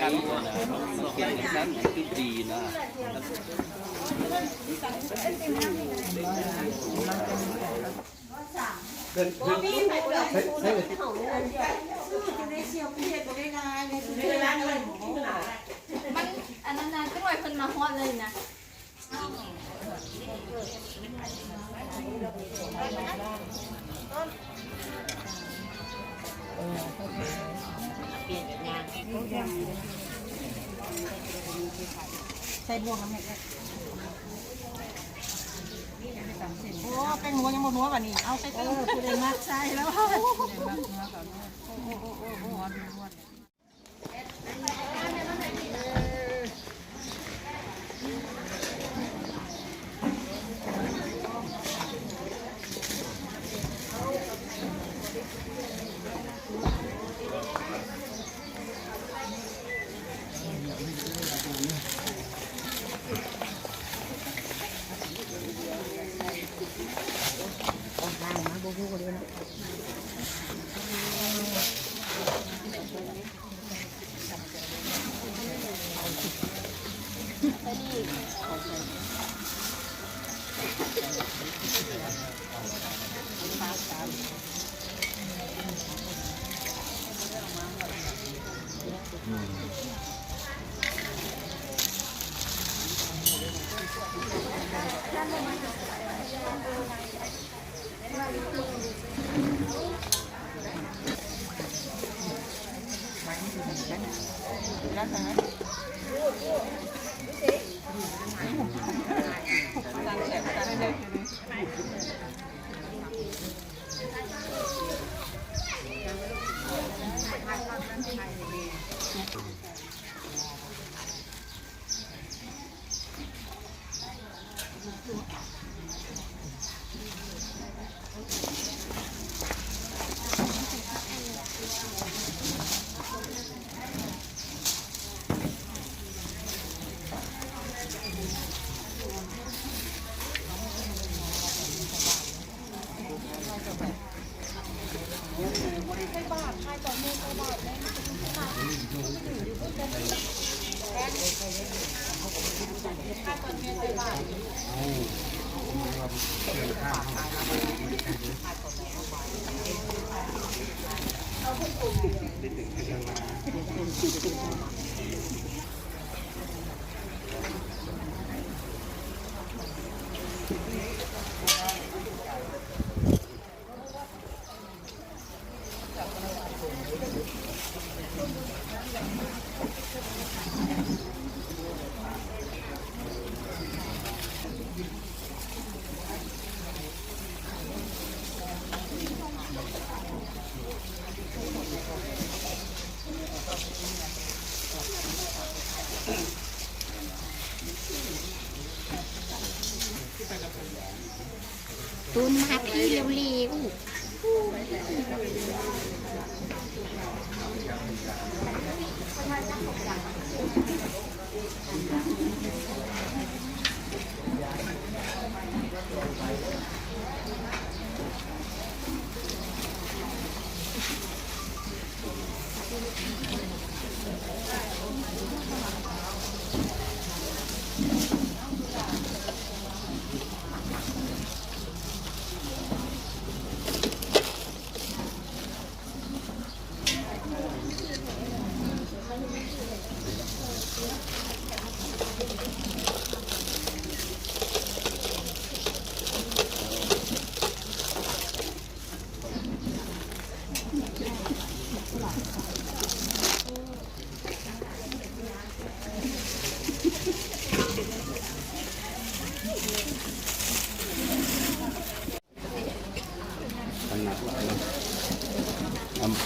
กันนะเก็บกันคือดีนะมันอันนั้นนะจังหวะเพิ่นมาฮอดเลยนะใส่บวกน้ำเห็ดโอ้เป็นหัวยังบนหัววันนี้เอาใส่ตู้คือได้มากใช่แล้วตุนมาพี่เร็ว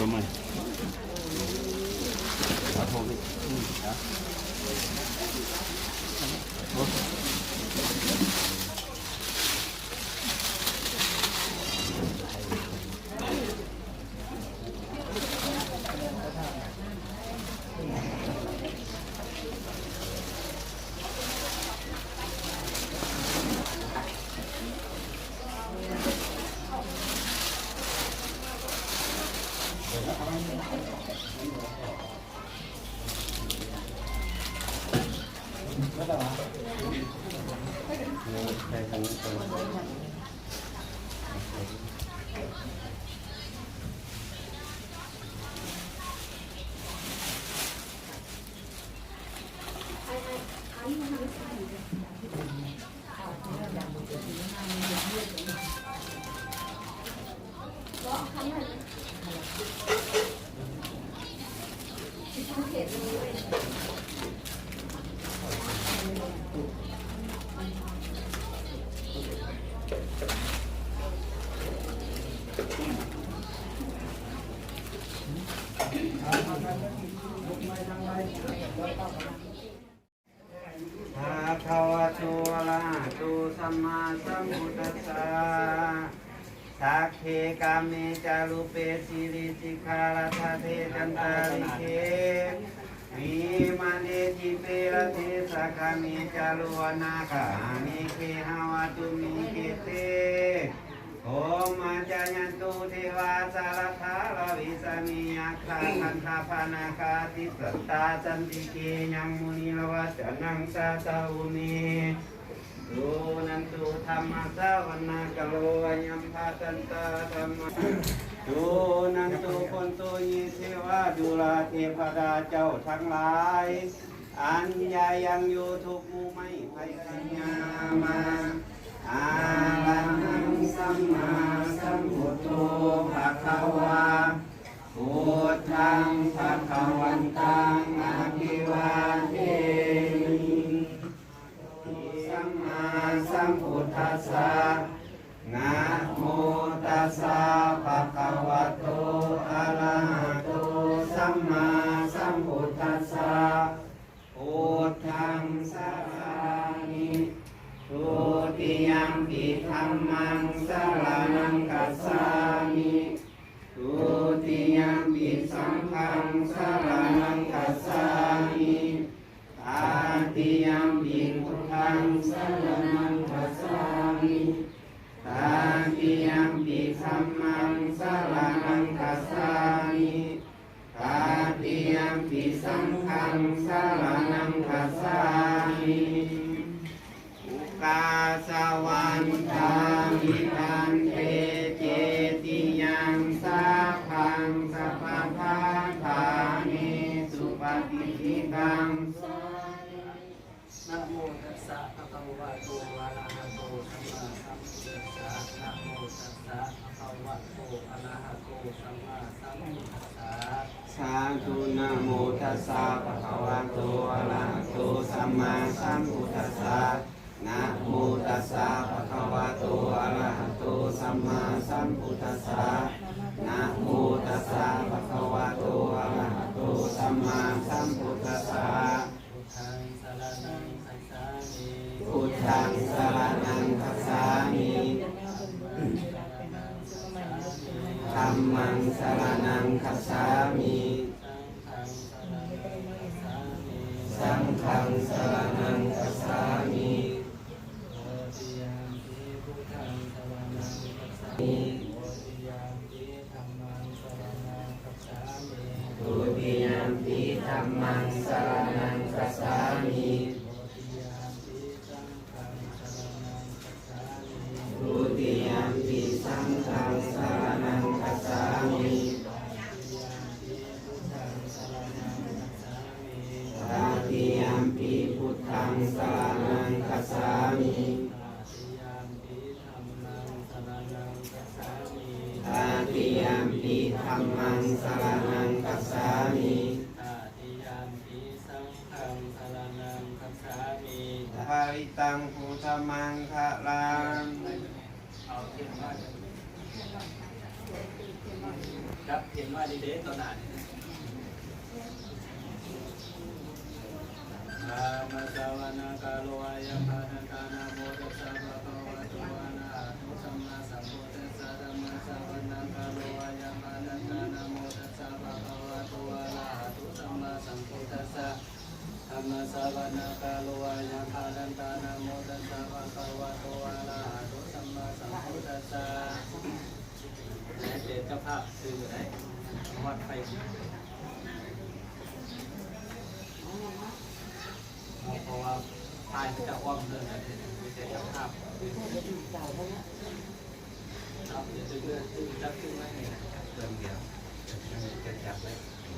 ประมาณครับผมนะ ทักเคกามเมจารุเปสิริสิกขารัตเทจันตาริเควิมันเดจิเปรเทสักขามิจารุวนาคามิเคหาวตุมิเกเตโอมาจายันตุเทวาสารธาลวิสามิยัคขาคันธาปนาคาติสัตตาจันติเกยังมุนิลวัจนังสาตาอุเมดูนันตุธรรมะสาวนาคโลยัมภาตันตาธรรมะดูนันตุคนตุยิเทวาดุลาเทพดาเจ้าทั้งหลายอันยายังอยู่ทุกมุมไม่ไพสัญญามาอาลังสัมมาสัมพุทโธภะคะวาพุทธังภะคะวันตังอะภิวาเทมิสัมมาสัมพุทธัสสะนะโมตัสสะภะคะวะโตอะระหะโตสัมมาสัมพุทธัสสะพุทธังสรณังทุติยัมปิธัมมังสรณังคัจฉามิทุติยัมปิสังฆังสรณังคัจฉามิตติยัมปิพุทธังสรณังคัจฉามิตติยัมปิธัมมังสรณังคัจฉามิตติยัมปิสังฆังสรณังคัจฉามิกาสวันทามิทันเตเจติยังสาพังสัพพะทานิสุปฏิทิตังนะโมตัสสะภะคะวะโตอะระหะโตสัมมาสัมพุทธัสสะนะโมตัสสะภะคะวะโตอะระหะโตสัมมาสัมพุทธัสสะสาธุนะโมตัสสะภะคะวะโตอะระหะโตสัมมาสัมพุทธัสสะนะโมตัสสะภะคะวะโตอะระหะโตสัมมาสัมพุทธัสสะนะโมตัสสะภะคะวะโตอะระหะโตสัมมาสัมพุทธัสสะพุทธังสรณังคัจฉามิ พุทธังสรณังคัจฉามิธัมมังสรณังคัจฉามิสังฆังสรณังคัจฉามิทุติยัมปิธัมมังสรณังคัจฉามิทุติยัมปิสังฆังสรณังคัจฉามิตติยัมปิพุทธังสรณังคัจฉามิตติยัมปิธัมมังสรณังคัจฉามิทาริตังพุทธมังคะลังเอาเทียนมาจับเทียนมาดีเด้ตอนนั้นอามาสาวนาคาโลอายัมภานันตานาโมตัสสะภะคะวะโตอะระหะโตสัมมาสัมพุทธัสสะธัมมาสาวนาคาโลอายัมภานันตานาโมตัสสะภะคะวะโตอะระหะโตสัมมาสัมพุทธัสสะธัมมาสาวนาคาโลอายัมภานันตานาโมตัสสะภะคะวะโตอะระหะโตสัมมาสัมพุทธัสสะเด็ดเจ้าภาพคืออะไรวัดไปเพราะว่าพายจะอ้อมเดินแต่เจ้าภาพครับเดี๋ยวจะเลื่อนจับขึ้นไว้เนี่ยเดินเดียวจะจับไว้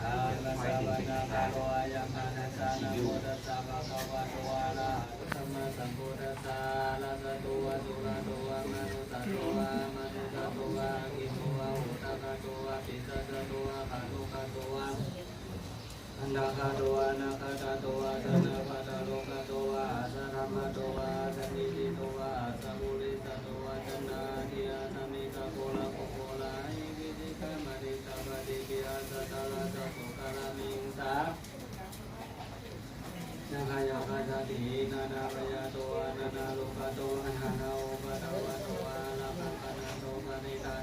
อาลังสาวนาคาโลอายัมภานัสสะนะโมตัสสะภะคะวะโตอะระหะโตสัมมาสัมพุทธัสสะละสะโตวะสุระโตวะมะนุสะโตวะมะนุสะโตวะกิโตวะอุตตะโตวะปิสะโตวะคาโตคาโตวะอันดาคาโตวะนาคาตาโตวะสนะปะตะโลกาโตวะสะธัมมะโตวะสันนิติโตวะสัมมุริสะโตวะจันนาทิยานามิกะโกละโกโกละอิวิจิกะมะริตะปะติปิอาสะตะละตะโสกะละมิงสานาคายาคาจตินานาปยาโตวะนานาโลกาโตนะหะนาโอปะตะวะโตวะละภังคะนะโตปะนิตา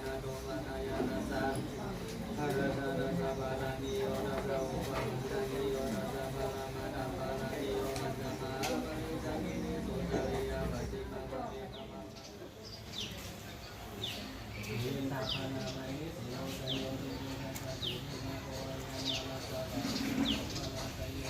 พานามัยนิสิโยสโยนินาคาตินาโกยามาลาสารามาลาสโย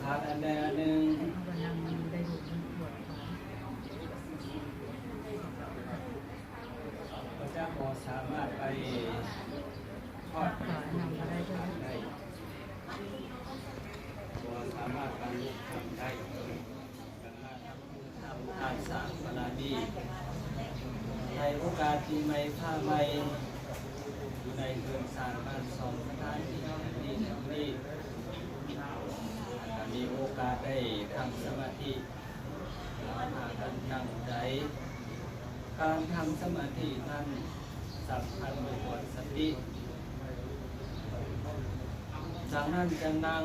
ขาดอันใดอันหนึ่งพระเจ้าก็สามารถไปทอดได้ก็สามารถบรรลุธรรมได้การมาทำทานสร้างบารมีในโอกาสปีใหม่ผ้าใหม่อยู่ในเรือนสร้างบ้านสองสถานที่นี้มีโอกาสได้ทำสมาธิหากันตั้งใจการทำสมาธินั้นสำคัญในบทสติจากนั้นจะนั่ง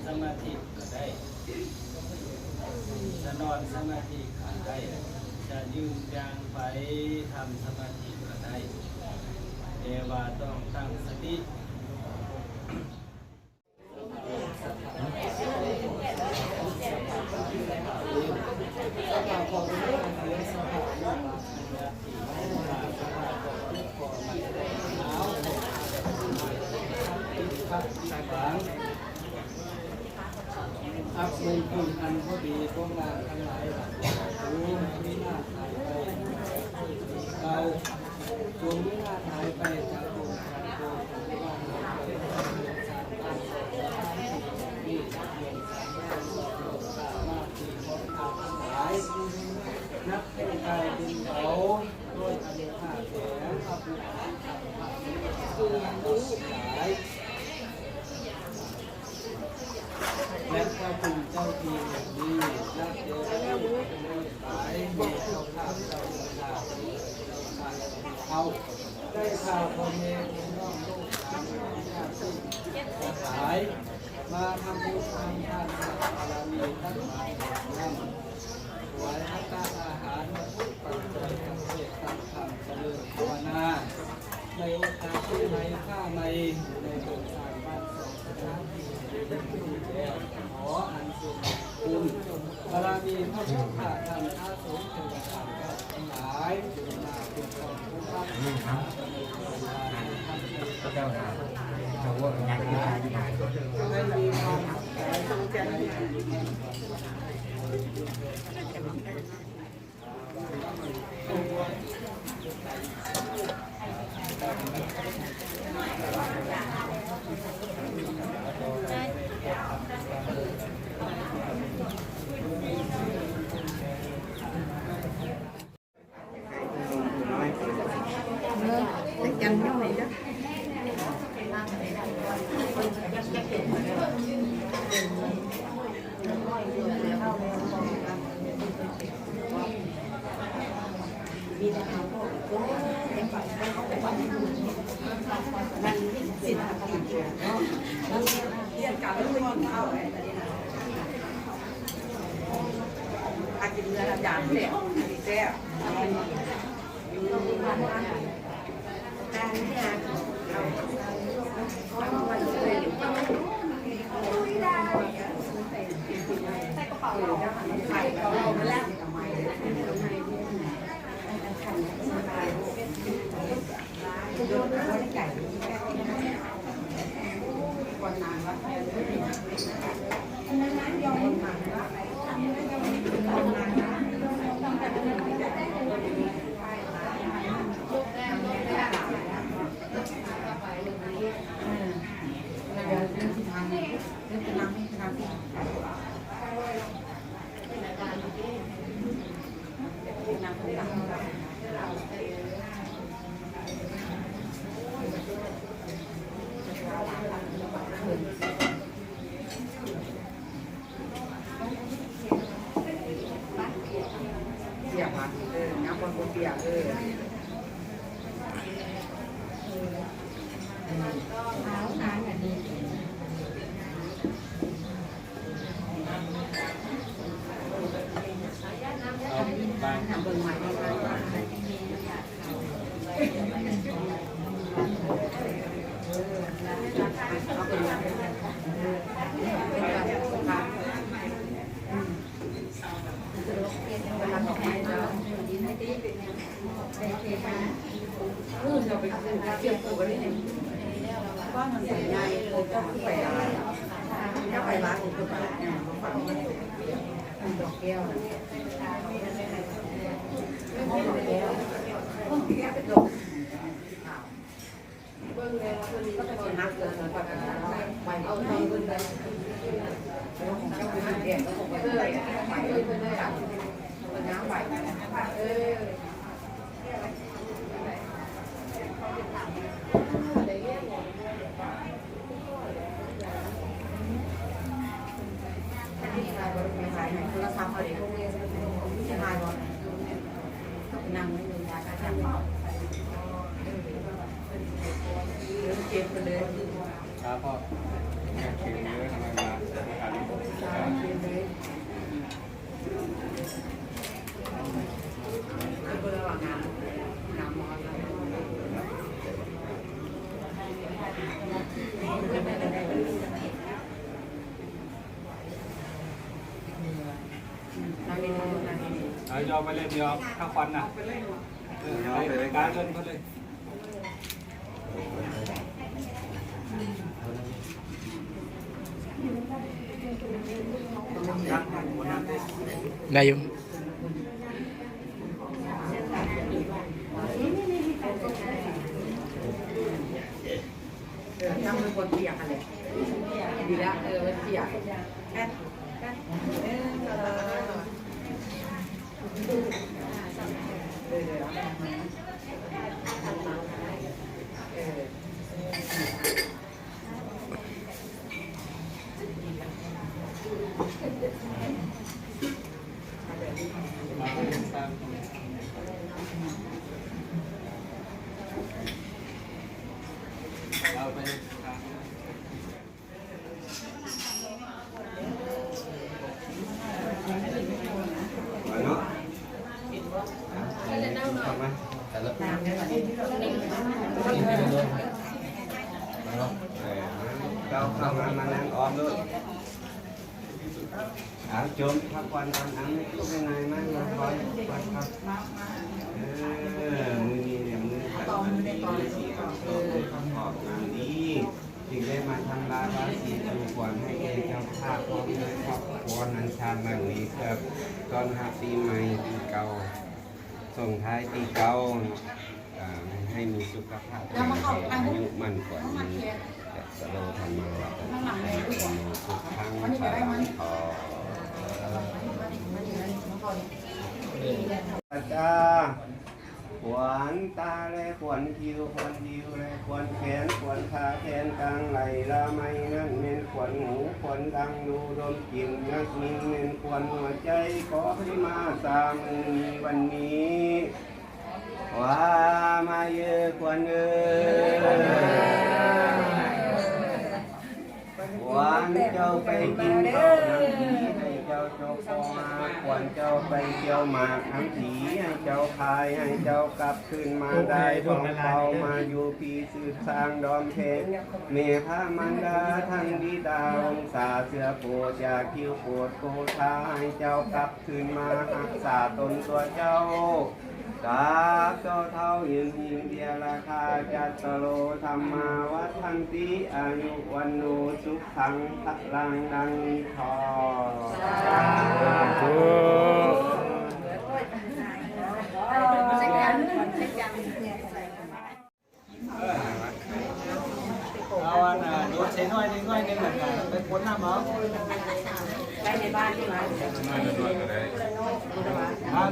สมาธิก็ได้จะนอนสมาธิก็ได้จะยืนยางไปทำสมาธิก็ได้แต่ว่าต้องตั้งสติอับเป็นคนอันพอดีพวกงานทั้งหลายรู้ไม่น่าหายไปเราจงไม่น่าหายไปจากโลกจากโลกที่ว่าเราเป็นสารตั้งนี่เรียนสารสามารถที่คนทำทั้งหลายนับเป็นกายเป็นเขาด้วยอนุภาพแห่งพระพุทธเจ้าคือรู้หลายและพระคุณเจ้าทีอย่างนี้นักเดียวกันหลายมีเจ้าข้าเจ้าข้าเอาได้ข่าวคนเองน้องลูกหลานญาติสหายมาทำบุญทำทานบารมีทั้งหลายนั่งถวายพระตาอาหารปัจจัยทั้งเทศทั้งธรรมเจริญภาวนาในโอกาสที่ในข้าในโบสถ์สร้างบ้านสองสถานที่แล้วขออัญเชิญคุณบารมีพระพุทธธรรมพระสงฆ์เทวดาทั้งหลายอยู่มาเป็นของผู้รับนี่ครับเจ้าหน้าเจ้าว่าอย่างนี้ไม่มีความสนใจกันยังไงจ๊ะมันสิทธิ์ของมันเรียนการไม่ต้องเข้าเลยอากินเนื้อจานเสียดีแซ่บการที่เราวันเลยใส่กระเป๋าเราใส่เราไปแล้วทำไมโดนเขาได้ไก่คนนานวะนั้นยอมหนักวะคนนานนะเสียมันน้ำมันเปียกเท้านานแบบนี้ เบิ่งใหม่เราไปเกี่ยวกับอะไรเนี่ยก้อนมันใส่ใหญ่เลยก็ไปร้านถ้าไปร้านผมก็ไปฝังมันดอกแก้วห้องดอกแก้วห้องแก้วเป็นดอกก็จะนักเกินไปไปเอาไปเบิ่งได้แล้วของเจ้าเป็นแก่ก็ของไปเลยไปเลยเป็นเลยเป็นน้ำไปโทรศัพท์อะไรพวกนี้จะหายหมดนั่งไม่มียาการจับเจ็บไปเลยครับพ่อเจ็บเลยเบอร์ระหว่างน้ำมอนเอายอมไปเลยเดียวถ้าควันน่ะไปการเงินเขาเลยได้อยู่ทำเป็นคนเปียกอะไรดีแล้วมันเปียกเอาไปเนาะทำไหมเราเข้ามานั่งออมด้วยจมพักวันอันนี้ก็เป็นไงมั่งเราคอยวันครับมือนี้เนี่ยมือตัดมือสีออกงานนี้จึงได้มาทำลาบาสีจูขวัญให้แก่เจ้าภาพพร้อมด้วยครอบครัวนันชาญบังนี้เพื่อต้อนรับปีใหม่ปีเก่าส่งท้ายปีเก่าให้มีสุขภาพอายุมั่นกว่านี้จะโลธรรมะสุขทั้งพลังทองจ้าขวานตาและขวานคิ้วขวานคิ้วและขวานแขนขวานขาแขนกลางไหลละไม่นั่นเน้นขวานหูขวานดังดูดมกลิ่นนักมินเน้นขวานหัวใจขอให้มาสามือวันนี้ว่ามาเยอะขวานหวานเจ้าไปกินข้าวน้ำผีให้เจ้าโจกมาหวานเจ้าไปเที่ยวหมากน้ำผีให้เจ้าพายให้เจ้ากลับขึ้นมาได้ท่องเฝ้ามาอยู่ปีสืบสร้างดอมเพชรเมฆามันดาทั้งบิดาองศาเสือโปรดยาคิ้วโปรดโกธาให้เจ้ากลับขึ้นมารักษาตนตัวเจ้ากาบเจ้าเท่ายืนยิงเดียราคาจัตโลธรรมาวัฒนติอายุวันโนสุขังพลังดังทอเอาอันโดนใช้น้อยนิดหน่อยนึงเหมือนกันไปพ้นน้ำเหรอไปในบ้านที่ไหน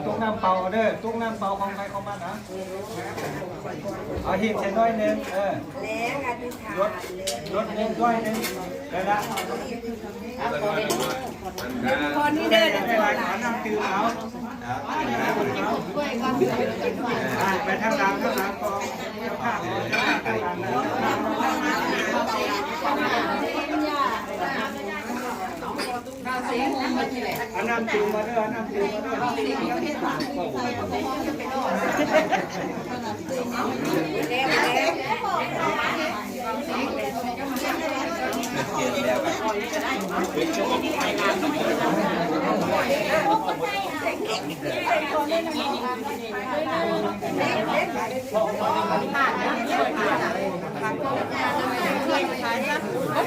ตุ้งน้ำเปล่าเด้อตุ้งน้ำเปล่าของใครของมันนะเอาหินใช้น้อยนึงแล้วอธิษฐานรถนึงด้วยนึงได้ละตอนนี้เดินไม่ไหวขอน้ำตื่นเอาไปทางหลังกองข้าว ข้าวเสียงน้ำมันที่ไหน อันน้ำจืดมาด้วยอันน้ำจืดมาด้วย ข้าวเสียงก็ไม่ต่างก็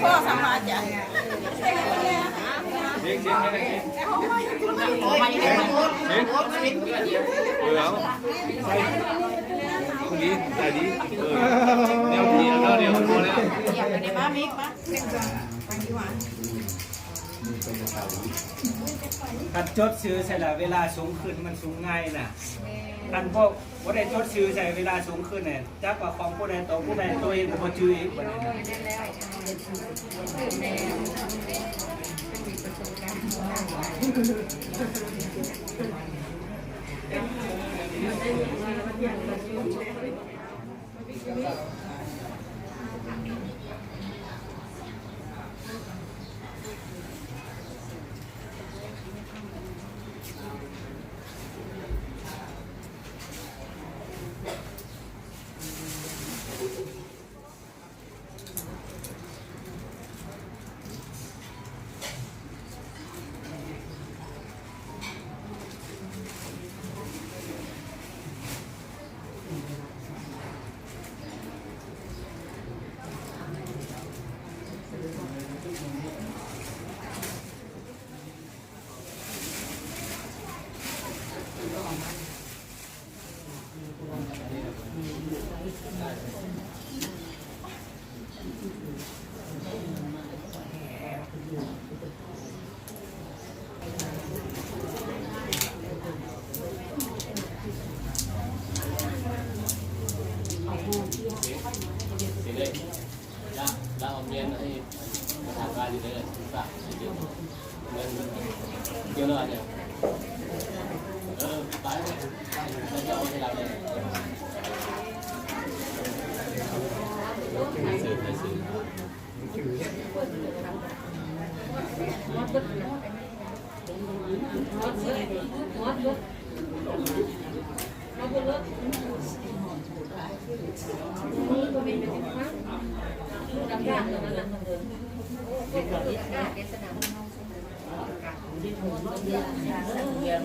พอสามารถจะคนนี้ใจดีเดี๋ยวดีแล้วเดี๋ยวพอแล้ว อย่างนี้มามิกมา กัดจดซื้อใส่ละเวลาสูงขึ้นมันสูงง่ายน่ะกันพวกว่าได้จดซื้อใส่เวลาสูงขึ้นเนี่ยจักว่าของผู้ใดตัวผู้ใดตัวเองก็บ่จื้ออีกบัดนี้นะ เราเอาเมียนให้มาทำงานอยู่เลยฝากเดี๋ยวเงินเยอะเลยเนี่ยไปเลยแล้วจะเอาให้เราเลยซื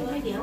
้อเดี๋ยว